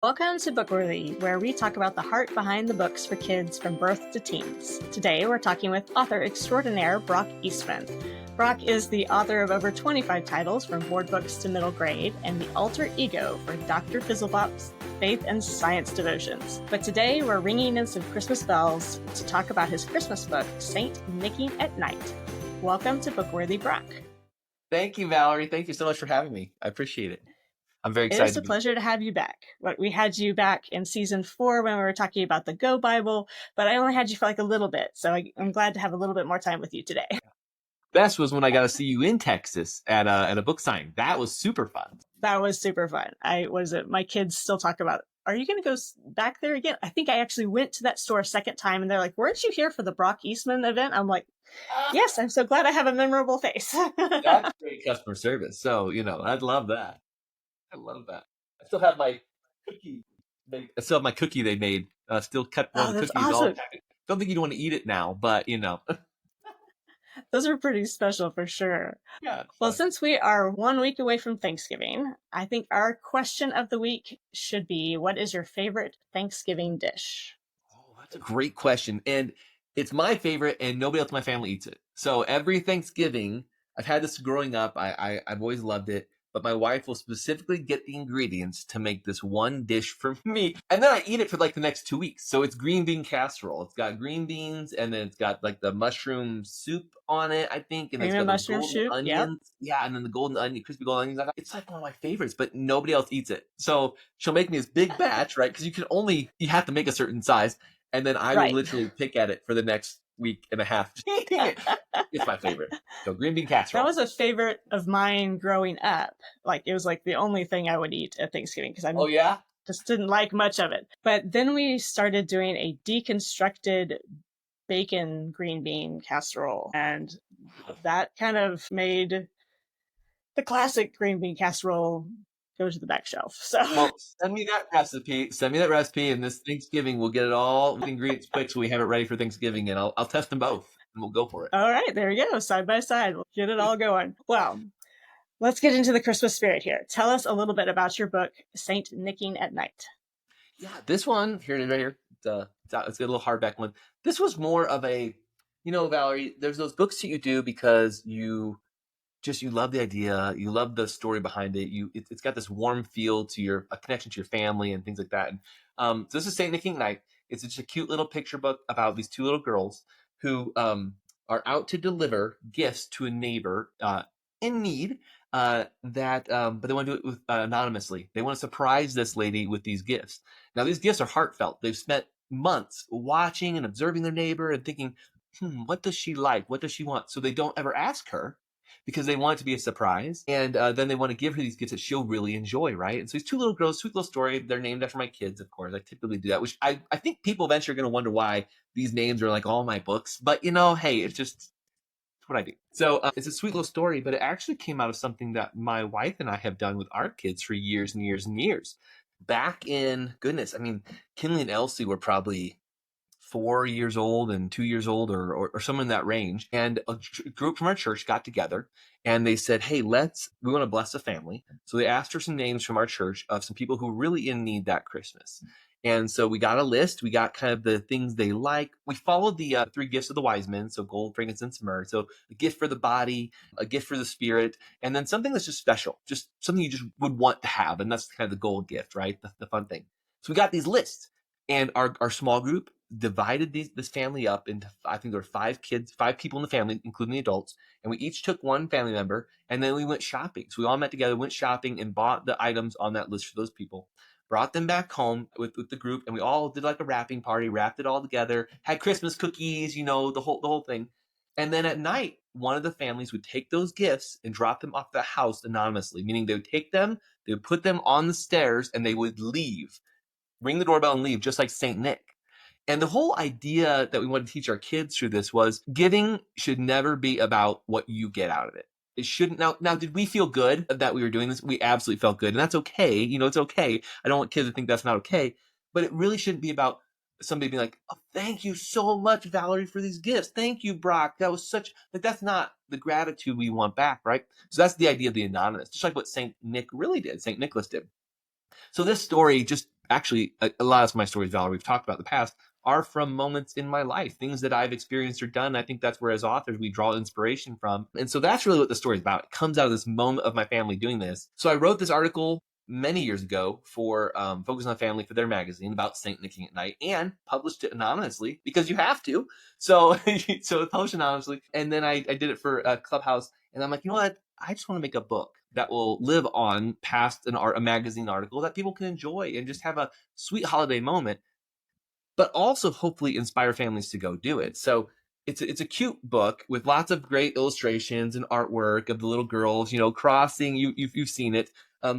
Welcome to Bookworthy, where we talk about the heart behind the books for kids from birth to teens. Today, we're talking with author extraordinaire Brock Eastman. Brock is the author of over 25 titles from board books to middle grade and the alter ego for Dr. Fizzlebop's faith and science devotions. But today, we're ringing in some Christmas bells to talk about his Christmas book, Saint Nicking at Night. Welcome to Bookworthy, Brock. Thank you, Valerie. Thank you so much for having me. I appreciate it. I'm very excited. It is a pleasure to have you back. We had you back in season 4 when we were talking about the Go Bible, but I only had you for like a little bit, so I'm glad to have a little bit more time with you today. Best was when I got to see you in Texas at a book signing. That was super fun. That was super fun. My kids still talk about, are you going to go back there again? I think I actually went to that store a second time, and they're like, weren't you here for the Brock Eastman event? I'm like, yes, I'm so glad I have a memorable face. That's great customer service. So, I'd love that. I love that. I still have my cookie. Cookie they made. Still cut one of the cookies. Awesome. Don't think you'd want to eat it now, but Those are pretty special for sure. Yeah. Well, since we are 1 week away from Thanksgiving, I think our question of the week should be, what is your favorite Thanksgiving dish? Oh, that's a great question. And it's my favorite, and nobody else in my family eats it. So every Thanksgiving, I've had this growing up. I've always loved it. But my wife will specifically get the ingredients to make this one dish for me. And then I eat it for like the next 2 weeks. So it's green bean casserole. It's got green beans, and then it's got like the mushroom soup on it, I think. And it's got mushroom soup, onions. Yep. Yeah, and then the golden onion, crispy golden onions. It's like one of my favorites, but nobody else eats it. So she'll make me this big batch, right? Because you have to make a certain size. And then I will literally pick at it for the next week and a half. It's my favorite. So green bean casserole. That was a favorite of mine growing up. Like, it was like the only thing I would eat at Thanksgiving because I just didn't like much of it. But then we started doing a deconstructed bacon green bean casserole, and that kind of made the classic green bean casserole go to the back shelf. So send me that recipe, and this Thanksgiving we'll get it all the ingredients quick so we have it ready for Thanksgiving, and I'll test them both and we'll go for it. All right, there we go, side by side. We'll get it all going. Well, let's get into the Christmas spirit here. Tell us a little bit about your book, Saint Nicking at Night. Yeah, this one here right here. It's a little hardback one. This was more of a, Valerie, there's those books that you do because you love the idea, you love the story behind it. It's got this warm feel to a connection to your family and things like that. And so this is Saint Nicking at Night. It's just a cute little picture book about these two little girls who are out to deliver gifts to a neighbor in need. But they want to do it anonymously. They want to surprise this lady with these gifts. Now, these gifts are heartfelt. They've spent months watching and observing their neighbor and thinking, what does she like? What does she want? So they don't ever ask her, because they want it to be a surprise. And then they want to give her these gifts that she'll really enjoy, right? And so these two little girls, sweet little story. They're named after my kids, of course. I typically do that, which I think people eventually are going to wonder why these names are like all my books. But, hey, it's what I do. So it's a sweet little story, but it actually came out of something that my wife and I have done with our kids for years and years and years. Back in, Kinley and Elsie were probably 4 years old and 2 years old or somewhere in that range. And a group from our church got together and they said, hey, we want to bless a family. So they asked for some names from our church of some people who are really in need that Christmas. And so we got a list. We got kind of the things they like. We followed the 3 gifts of the wise men. So gold, frankincense, myrrh. So a gift for the body, a gift for the spirit, and then something that's just special, just something you just would want to have. And that's kind of the gold gift, right? The fun thing. So we got these lists, and our small group divided this family up into, I think there were 5 people in the family, including the adults. And we each took one family member, and then we went shopping. So we all met together, went shopping, and bought the items on that list for those people. Brought them back home with the group, and we all did like a wrapping party, wrapped it all together, had Christmas cookies, the whole thing. And then at night, one of the families would take those gifts and drop them off the house anonymously, meaning they would take them, they would put them on the stairs, and they would leave, ring the doorbell and leave, just like Saint Nick. And the whole idea that we wanted to teach our kids through this was giving should never be about what you get out of it. It shouldn't. Now, did we feel good that we were doing this? We absolutely felt good. And that's okay. it's okay. I don't want kids to think that's not okay. But it really shouldn't be about somebody being like, oh, thank you so much, Valerie, for these gifts. Thank you, Brock. That was that's not the gratitude we want back, right? So that's the idea of the anonymous, just like what St. Nick really did, St. Nicholas did. So this story just actually, a lot of my stories, Valerie, we've talked about in the past, are from moments in my life, things that I've experienced or done. I think that's where, as authors, we draw inspiration from. And so that's really what the story is about. It comes out of this moment of my family doing this. So I wrote this article many years ago for Focus on Family for their magazine about Saint Nick King at Night, and published it anonymously because you have to. So so it published anonymously. And then I did it for Clubhouse. And I'm like, you know what? I just want to make a book that will live on past a magazine article that people can enjoy and just have a sweet holiday moment, but also hopefully inspire families to go do it. So it's a cute book with lots of great illustrations and artwork of the little girls, crossing. You've seen it,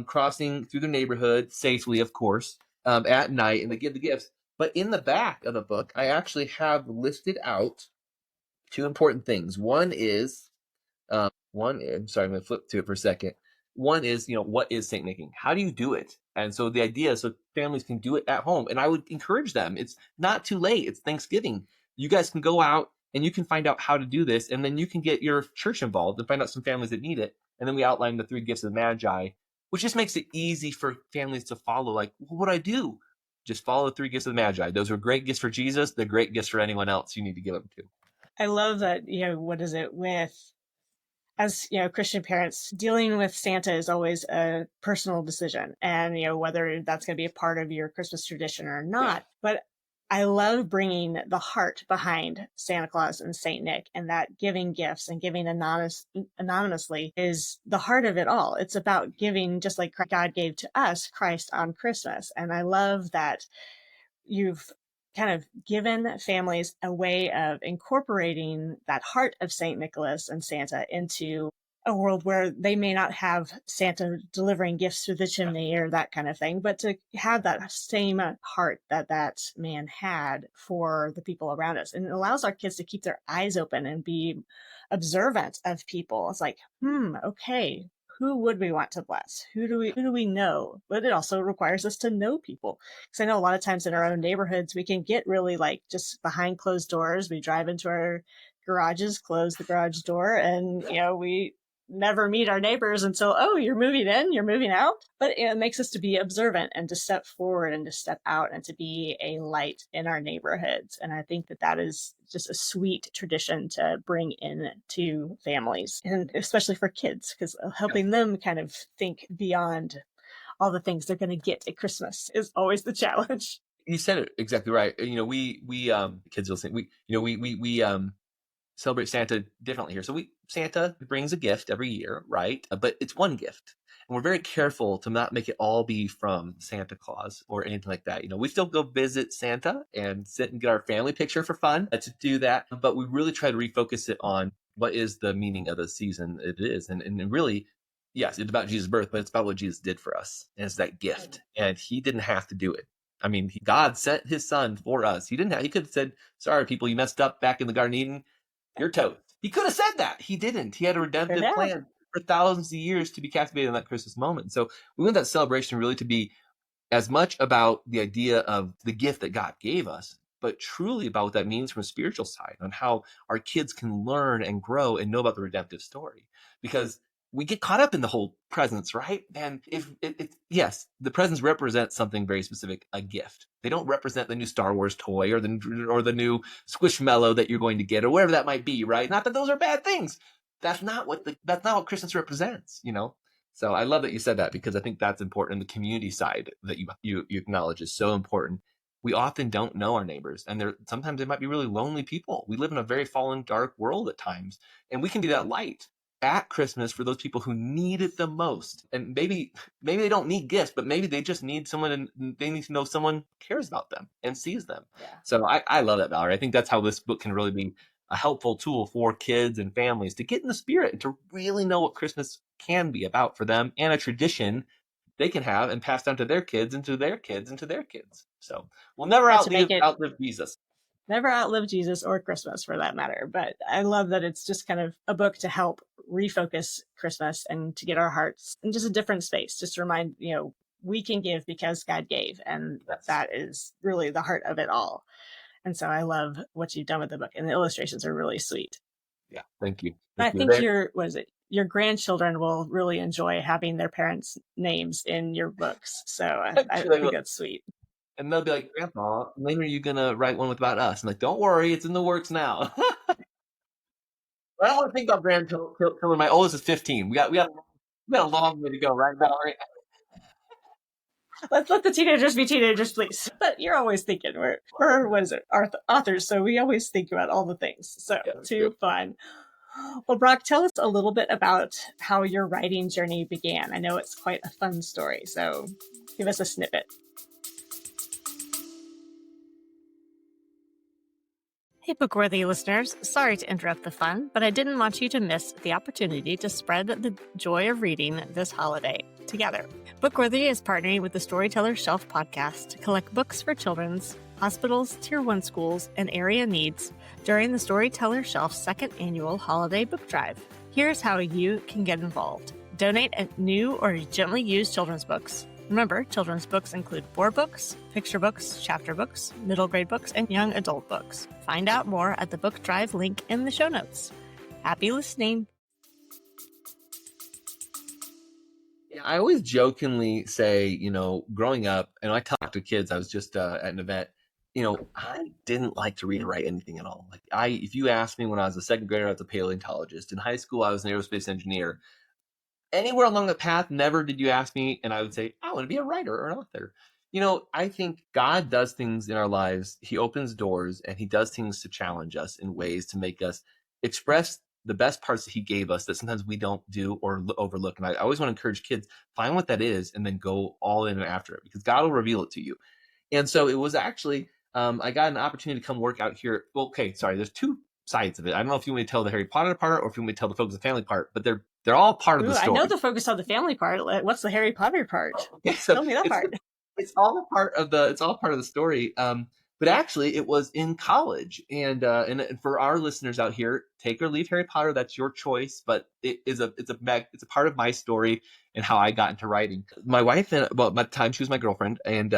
crossing through the neighborhood safely, of course, at night, and they give the gifts. But in the back of the book, I actually have listed out two important things. Sorry, I'm going to flip to it for a second. One is, what is Saint Nicking? How do you do it? And so the idea is so families can do it at home. And I would encourage them. It's not too late. It's Thanksgiving. You guys can go out and you can find out how to do this. And then you can get your church involved and find out some families that need it. And then we outline the 3 gifts of the Magi, which just makes it easy for families to follow. Like, well, what do I do? Just follow the 3 gifts of the Magi. Those are great gifts for Jesus. They're great gifts for anyone else you need to give them to. I love that, what is it with, as Christian parents, dealing with Santa is always a personal decision, and whether that's going to be a part of your Christmas tradition or not. But I love bringing the heart behind Santa Claus and Saint Nick, and that giving gifts and giving anonymously is the heart of it all. It's about giving, just like God gave to us Christ on Christmas. And I love that you've kind of given families a way of incorporating that heart of St. Nicholas and Santa into a world where they may not have Santa delivering gifts through the chimney or that kind of thing, but to have that same heart that man had for the people around us. And it allows our kids to keep their eyes open and be observant of people. It's like, okay, who would we want to bless? Who do we know? But it also requires us to know people. Because I know a lot of times in our own neighborhoods, we can get really like just behind closed doors. We drive into our garages, close the garage door, and we never meet our neighbors until, oh, you're moving in, you're moving out. But it makes us to be observant and to step forward and to step out and to be a light in our neighborhoods. And I think that is just a sweet tradition to bring in to families, and especially for kids, because helping them kind of think beyond all the things they're going to get at Christmas is always the challenge. You said it exactly right. We kids will think we celebrate Santa differently here. So Santa brings a gift every year, right? But it's one gift. And we're very careful to not make it all be from Santa Claus or anything like that. We still go visit Santa and sit and get our family picture for fun to do that. But we really try to refocus it on what is the meaning of the season it is. And really, yes, it's about Jesus' birth, but it's about what Jesus did for us. And it's that gift. And he didn't have to do it. I mean, God sent his son for us. He could have said, sorry, people, you messed up back in the Garden of Eden. You're toast. He could have said that. He didn't. He had a redemptive plan for thousands of years to be captivated in that Christmas moment. So we want that celebration really to be as much about the idea of the gift that God gave us, but truly about what that means from a spiritual side, on how our kids can learn and grow and know about the redemptive story. Because we get caught up in the whole presents, right? And yes, the presents represent something very specific, a gift. They don't represent the new Star Wars toy or the new Squishmallow that you're going to get or whatever that might be, right? Not that those are bad things. That's not what Christmas represents, So I love that you said that, because I think that's important. The community side that you acknowledge is so important. We often don't know our neighbors, and sometimes they might be really lonely people. We live in a very fallen, dark world at times, and we can be that light at Christmas for those people who need it the most. And maybe they don't need gifts, but maybe they just need someone, and they need to know someone cares about them and sees them. Yeah. So I love that, Valerie. I think that's how this book can really be a helpful tool for kids and families to get in the spirit and to really know what Christmas can be about for them, and a tradition they can have and pass down to their kids and to their kids and to their kids. So we'll never outlive Jesus. Never outlive Jesus or Christmas, for that matter. But I love that it's just kind of a book to help refocus Christmas and to get our hearts in just a different space. Just to remind, we can give because God gave. And that is really the heart of it all. And so I love what you've done with the book, and the illustrations are really sweet. Yeah, thank you. I think your grandchildren will really enjoy having their parents' names in your books. So I think that's sweet. And they'll be like, Grandpa, when are you gonna write one about us? I'm like, don't worry, it's in the works now. I don't want to think about grandchildren. My oldest is 15. We got a long way to go, right, Valerie? Let's let the teenagers be teenagers, please. But you're always thinking we're what is it, authors, so we always think about all the things. So Yeah, too fun. Well, Brock, tell us a little bit about how your writing journey began. I know it's quite a fun story, so give us a snippet. Hey, Bookworthy listeners. Sorry to interrupt the fun, but I didn't want you to miss the opportunity to spread the joy of reading this holiday together. Bookworthy is partnering with the Storyteller Shelf podcast to collect books for children's, hospitals, Tier 1 schools, and area needs during the Storyteller Shelf's second annual holiday book drive. Here's how you can get involved. Donate new or gently used children's books. Remember, children's books include board books, picture books, chapter books, middle grade books, and young adult books. Find out more at the book drive link in the show notes. Happy listening. Yeah, I always jokingly say, growing up, and I talk to kids. I was just at an event. I didn't like to read or write anything at all. If you asked me when I was a second grader, I was a paleontologist. In high school, I was an aerospace engineer. Anywhere along the path, never did you ask me, and I would say, I want to be a writer or an author. I think God does things in our lives. He opens doors, and he does things to challenge us in ways to make us express the best parts that he gave us that sometimes we don't do or overlook. And I always want to encourage kids, find what that is and then go all in after it, because God will reveal it to you. And so it was actually, I got an opportunity to come work out here. Well, okay, sorry, there's two sides of it. I don't know if you want me to tell the Harry Potter part or if you want me to tell the Focus on the Family part, but they're all part of the story. I know the Focus on the Family part. What's the Harry Potter part? Yeah, so tell me that part. It's all part of the story. But actually, it was in college, and for our listeners out here, take or leave Harry Potter. That's your choice, but it's a part of my story and how I got into writing. My wife, at the time she was my girlfriend, and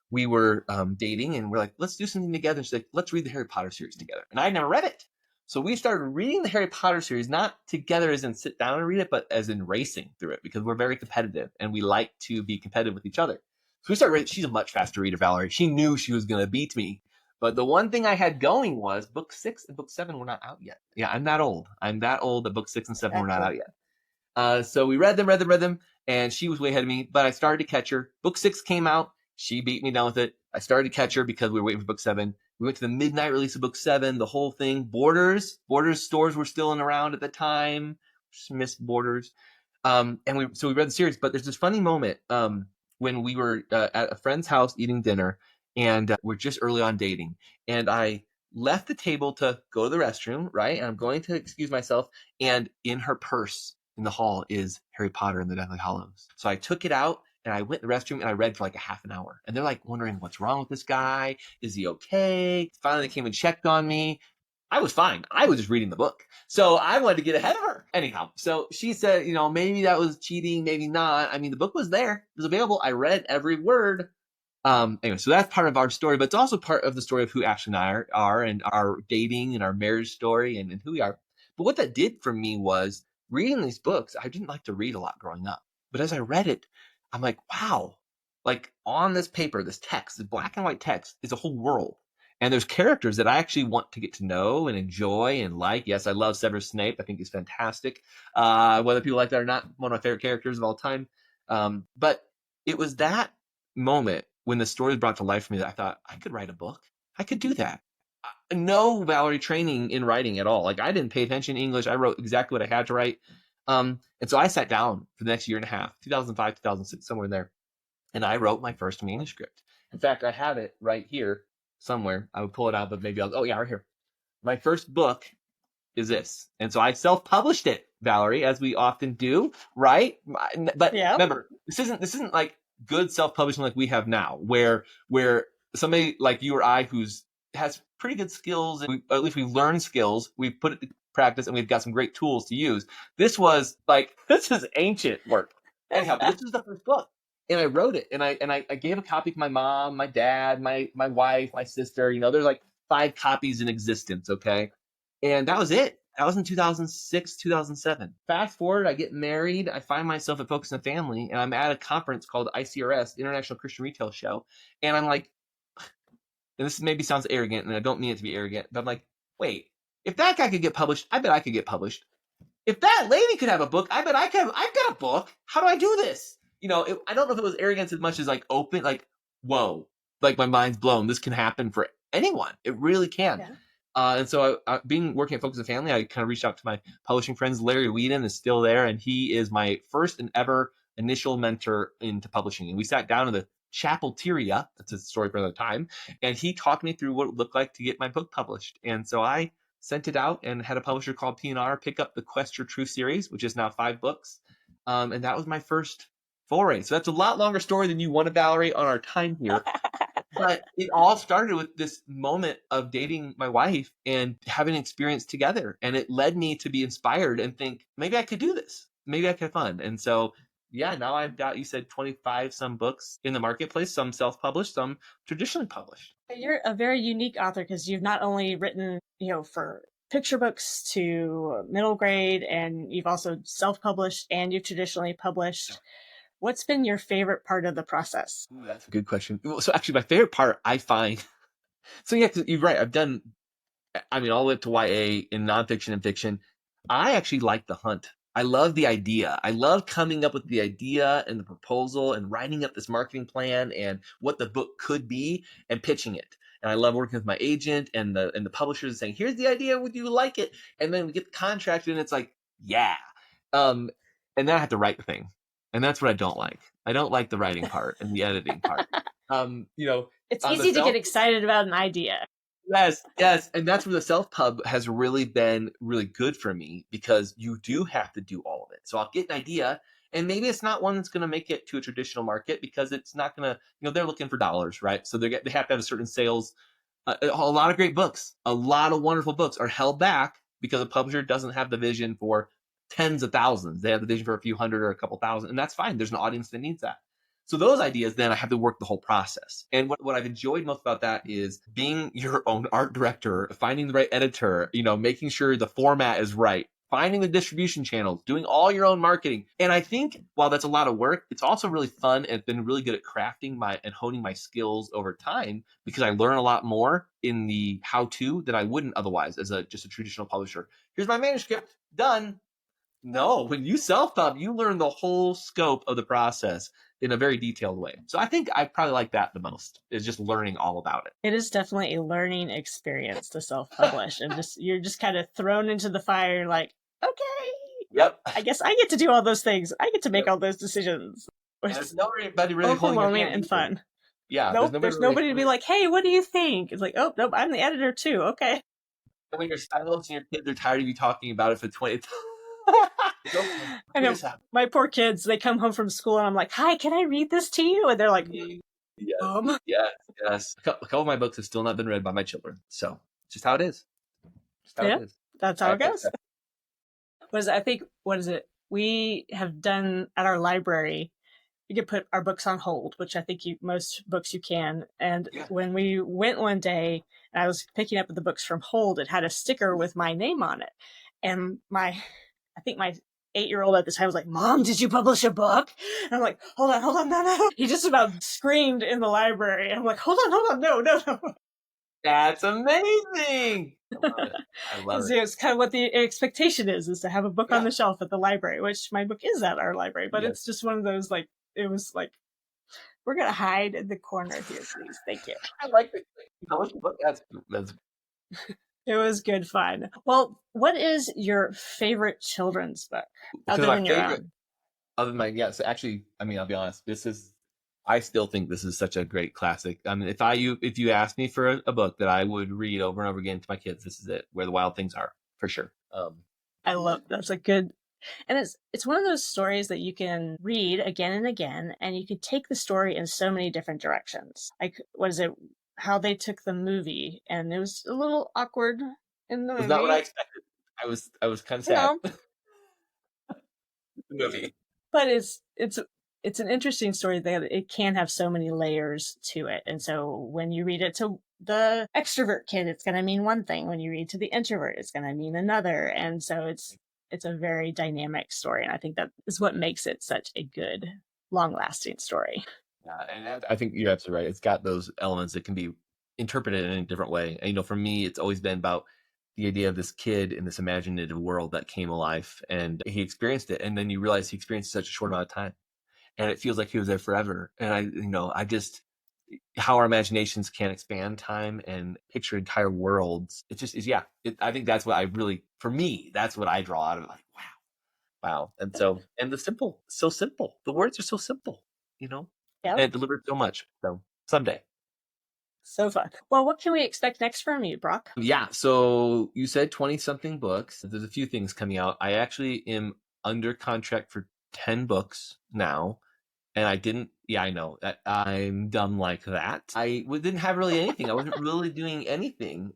we were dating, and we're like, let's do something together. And she's like, let's read the Harry Potter series together. And I never read it, so we started reading the Harry Potter series, not together as in sit down and read it, but as in racing through it, because we're very competitive and we like to be competitive with each other. So we started reading. She's a much faster reader, Valerie. She knew she was going to beat me. But the one thing I had going was book 6 and book 7 were not out yet. Yeah, I'm that old. That book 6 and 7 were not out yet. So we read them, and she was way ahead of me. But I started to catch her. Book 6 came out. She beat me down with it. I started to catch her because we were waiting for book 7. We went to the midnight release of book 7, the whole thing. Borders stores were still around at the time. Just missed Borders. And we read the series. But there's this funny moment when we were at a friend's house eating dinner, and we're just early on dating. And I left the table to go to the restroom, right? And I'm going to excuse myself. And in her purse in the hall is Harry Potter and the Deathly Hallows. So I took it out and I went to the restroom and I read for like a half an hour. And they're like wondering, what's wrong with this guy? Is he okay? Finally, they came and checked on me. I was fine. I was just reading the book. So I wanted to get ahead of her. Anyhow, so she said, maybe that was cheating, maybe not. I mean, the book was there. It was available. I read every word. Anyway, so that's part of our story, but it's also part of the story of who Ashley and I are and our dating and our marriage story and who we are. But what that did for me was reading these books. I didn't like to read a lot growing up, but as I read it, I'm like, wow, like on this paper, this text, this black and white text is a whole world. And there's characters that I actually want to get to know and enjoy and like. Yes, I love Severus Snape. I think he's fantastic. Whether people like that or not, one of my favorite characters of all time. But it was that moment when the story was brought to life for me that I thought, I could write a book. I could do that. No Valerie training in writing at all. Like, I didn't pay attention to English. I wrote exactly what I had to write. And so I sat down for the next year and a half, 2005, 2006, somewhere in there. And I wrote my first manuscript. In fact, I have it right here somewhere. I would pull it out, but maybe right here. My first book is this. And so I self-published it, Valerie, as we often do, right? But remember, this isn't like good self-publishing like we have now, where somebody like you or I has pretty good skills, and at least we've learned skills, we've put it to practice, and we've got some great tools to use. This is ancient work. Anyhow, this is the first book. And I wrote it, and I gave a copy to my mom, my dad, my wife, my sister. There's like 5 copies in existence, okay? And that was it. That was in 2006, 2007. Fast forward, I get married. I find myself at Focus on the Family, and I'm at a conference called ICRS, International Christian Retail Show. And I'm like, and this maybe sounds arrogant, and I don't mean it to be arrogant, but I'm like, wait, if that guy could get published, I bet I could get published. If that lady could have a book, I bet I could. I've got a book. How do I do this? I don't know if it was arrogance as much as like open, like, whoa, like my mind's blown. This can happen for anyone. It really can. Yeah. And so working at Focus and Family, I kind of reached out to my publishing friends. Larry Whedon is still there, and he is my first and ever initial mentor into publishing. And we sat down in the Chapelteria, that's a story for another time, and he talked me through what it would look like to get my book published. And so I sent it out and had a publisher called P&R pick up the Quest for Truth series, which is now 5 books. And that was my first foray. So that's a lot longer story than you wanted, Valerie, on our time here. But it all started with this moment of dating my wife and having an experience together. And it led me to be inspired and think, maybe I could do this. Maybe I could have fun. And so, yeah, now I've got, you said 25 some books in the marketplace, some self-published, some traditionally published. You're a very unique author because you've not only written, for picture books to middle grade, and you've also self-published and you've traditionally published. Yeah. What's been your favorite part of the process? Ooh, that's a good question. So actually, my favorite part I find, so yeah, you're right. I've done, all the way up to YA in nonfiction and fiction. I actually like the hunt. I love the idea. I love coming up with the idea and the proposal and writing up this marketing plan and what the book could be and pitching it. And I love working with my agent and the publishers and saying, here's the idea, would you like it? And then we get the contract and it's like, yeah. And then I have to write the thing. And that's what I don't like. I don't like the writing part and the editing part. It's easy to get excited about an idea. Yes. And that's where the self-pub has really been really good for me, because you do have to do all of it. So I'll get an idea, and maybe it's not one that's going to make it to a traditional market because it's not going to, they're looking for dollars, right? So they have to have a certain sales. A lot of great books, a lot of wonderful books are held back because a publisher doesn't have the vision for tens of thousands. They have the vision for a few hundred or a couple thousand, and that's fine. There's an audience that needs that. So those ideas, then I have to work the whole process. And what I've enjoyed most about that is being your own art director, finding the right editor, making sure the format is right, finding the distribution channels, doing all your own marketing. And I think while that's a lot of work, it's also really fun, and it's been really good at crafting and honing my skills over time, because I learn a lot more in the how-to than I wouldn't otherwise as just a traditional publisher. Here's my manuscript, done. No, when you self-pub, you learn the whole scope of the process in a very detailed way. So I think I probably like that the most, is just learning all about it. It is definitely a learning experience to self-publish. And you're just kind of thrown into the fire like, okay, yep, I guess I get to do all those things. I get to make all those decisions. There's nobody really holding your hand and fun. Yeah, there's nobody to be like, hey, what do you think? It's like, oh, nope, I'm the editor too. Okay. And when your spouse and your kids are tired of you talking about it for 20 I know, my poor kids, they come home from school and I'm like, hi, can I read this to you? And they're like, yes. A couple of my books have still not been read by my children. So it's just how it is. That's how it goes. What is it? We have done at our library, you can put our books on hold, which I think most books you can. And when we went one day and I was picking up the books from hold, it had a sticker with my name on it. And I think my 8-year-old at the time was like, Mom, did you publish a book? And I'm like, hold on, no. He just about screamed in the library. And I'm like, hold on, no. That's amazing. I love it. It's kind of what the expectation is to have a book on the shelf at the library, which my book is at our library. But it's just one of those, like, it was like, we're going to hide in the corner here, please. Thank you. I like the publish a book. That's It was good fun. Well, what is your favorite children's book other than your own? Other than mine, so actually, I'll be honest. I still think this is such a great classic. If you asked me for a book that I would read over and over again to my kids, this is it. Where the Wild Things Are, for sure. I love that's a good, and it's one of those stories that you can read again and again, and you could take the story in so many different directions. Like, what is it? How they took the movie, and it was a little awkward in the movie. It's not what I expected. I was kind of sad. The movie, but it's an interesting story that it can have so many layers to it, and so when you read it to the extrovert kid, it's going to mean one thing. When you read to the introvert, it's going to mean another, and so it's a very dynamic story, and I think that is what makes it such a good, long-lasting story. And I think you're absolutely right. It's got those elements that can be interpret it in a different way. And, for me, it's always been about the idea of this kid in this imaginative world that came alive, and he experienced it. And then you realize he experienced such a short amount of time, and it feels like he was there forever. And I just, how our imaginations can expand time and picture entire worlds. It just is, yeah. I think that's what for me, that's what I draw out of it. Like, wow. And so, and so simple. The words are so simple, and it delivered so much. So someday. So fun. Well, what can we expect next from you, Brock? Yeah. So you said 20-something books. There's a few things coming out. I actually am under contract for 10 books now. And I didn't, I know that I'm dumb like that. I didn't have really anything. I wasn't really doing anything.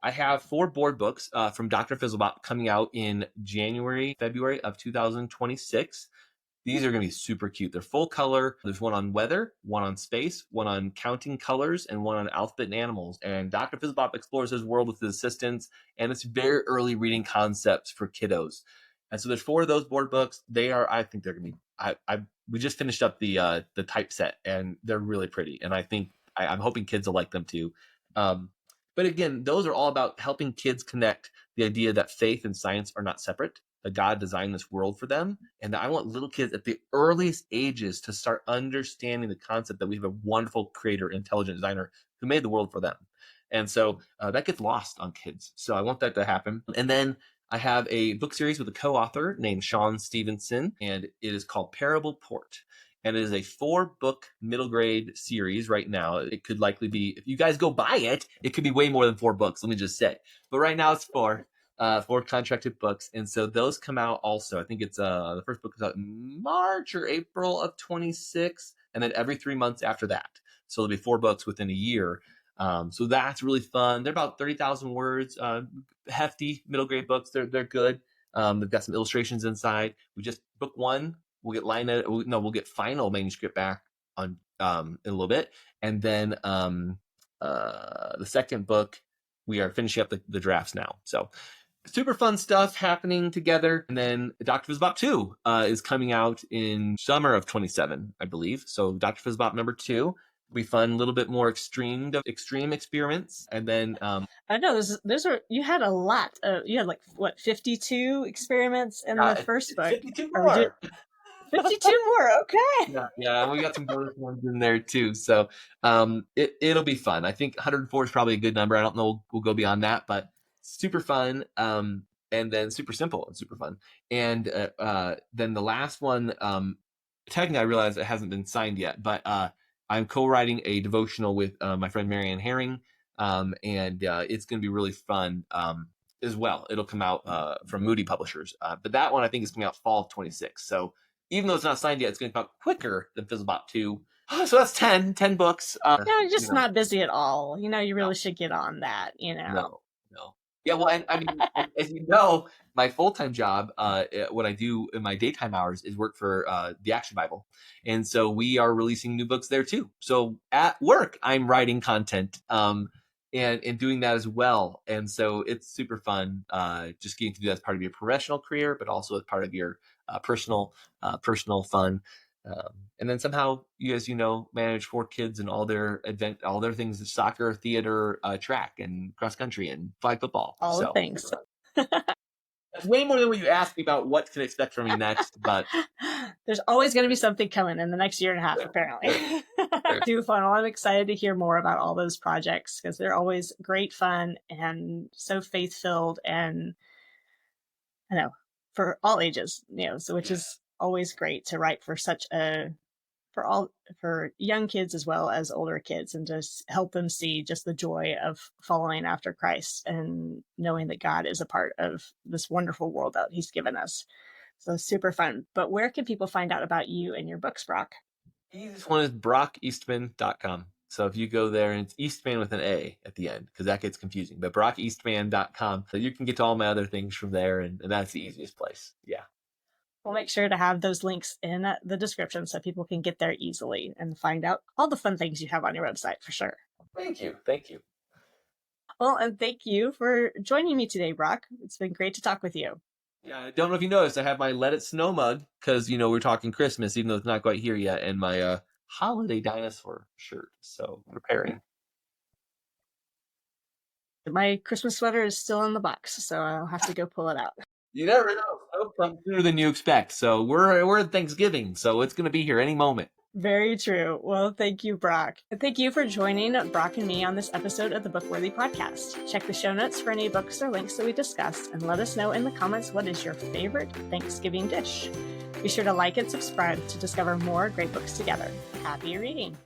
I have 4 board books from Dr. Fizzlebop coming out in February of 2026. These are going to be super cute. They're full color. There's one on weather, one on space, one on counting colors, and one on alphabet and animals. And Dr. Fizzlebop explores his world with his assistants, and it's very early reading concepts for kiddos. And so there's 4 of those board books. I think they're going to be, we just finished up the typeset, and they're really pretty. And I think, I'm hoping kids will like them too. But again, those are all about helping kids connect the idea that faith and science are not separate, that God designed this world for them. And that I want little kids at the earliest ages to start understanding the concept that we have a wonderful creator, intelligent designer who made the world for them. And so that gets lost on kids. So I want that to happen. And then I have a book series with a co-author named Sean Stevenson, and it is called Parable Port. And it is a 4-book middle grade series right now. It could likely be, if you guys go buy it, it could be way more than 4 books, let me just say. But right now it's 4 contracted books. And so those come out also. I think it's the first book is out in March or April of 26, and then every 3 months after that. So there'll be 4 books within a year. So that's really fun. They're about 30,000 words, hefty middle grade books. They're good. They've got some illustrations inside. We just book 1. We'll get final manuscript back on in a little bit, and then the second book we are finishing up the drafts now. So super fun stuff happening together. And then Dr. Fizzbop 2 is coming out in summer of 27, I believe. So Dr. Fizzbop number 2 will be fun, a little bit more extreme experiments. And then I know those are, you had a lot of, you had like what, 52 experiments in the first book. 52 more. 52 more, okay. Yeah, we got some bonus ones in there too. So it'll be fun. I think 104 is probably a good number. I don't know we'll go beyond that, but super fun. And then super simple and super fun. And then the last one, technically I realize it hasn't been signed yet, but I'm co-writing a devotional with my friend Marianne Herring, and it's going to be really fun as well. It'll come out from Moody Publishers, but that one I think is coming out fall of 26. So even though it's not signed yet, it's going to come out quicker than Fizzlebop 2. So that's 10 books. You're just not busy at all. You really should get on that, No. Yeah, well, and I mean, as you know, my full-time job, what I do in my daytime hours is work for the Action Bible. And so we are releasing new books there too. So at work, I'm writing content and doing that as well. And so it's super fun just getting to do that as part of your professional career, but also as part of your personal fun. And then somehow you, as you know, manage 4 kids and all their things: soccer, theater, track, and cross country, and flag football. All the things. That's way more than what you asked me about what to expect from me next, but there's always going to be something coming in the next year and a half, apparently. Too fun. Well, I'm excited to hear more about all those projects because they're always great fun and so faith-filled, and I know for all ages, so which is always great to write for such for young kids as well as older kids, and just help them see just the joy of following after Christ and knowing that God is a part of this wonderful world that he's given us. So super fun. But where can people find out about you and your books, Brock? Easiest one is BrockEastman.com. So if you go there, and it's Eastman with an A at the end, because that gets confusing, but BrockEastman.com. So you can get to all my other things from there, and that's the easiest place. Yeah. We'll make sure to have those links in the description so people can get there easily and find out all the fun things you have on your website for sure. Thank you. Well, and thank you for joining me today, Brock. It's been great to talk with you. Yeah, I don't know if you noticed, I have my Let It Snow mug because, we're talking Christmas, even though it's not quite here yet, and my holiday dinosaur shirt. So preparing. My Christmas sweater is still in the box, so I'll have to go pull it out. You never know. It'll come sooner than you expect. So we're at Thanksgiving, so it's going to be here any moment. Very true. Well, thank you, Brock. And thank you for joining Brock and me on this episode of the Bookworthy podcast. Check the show notes for any books or links that we discussed, and let us know in the comments what is your favorite Thanksgiving dish. Be sure to like and subscribe to discover more great books together. Happy reading!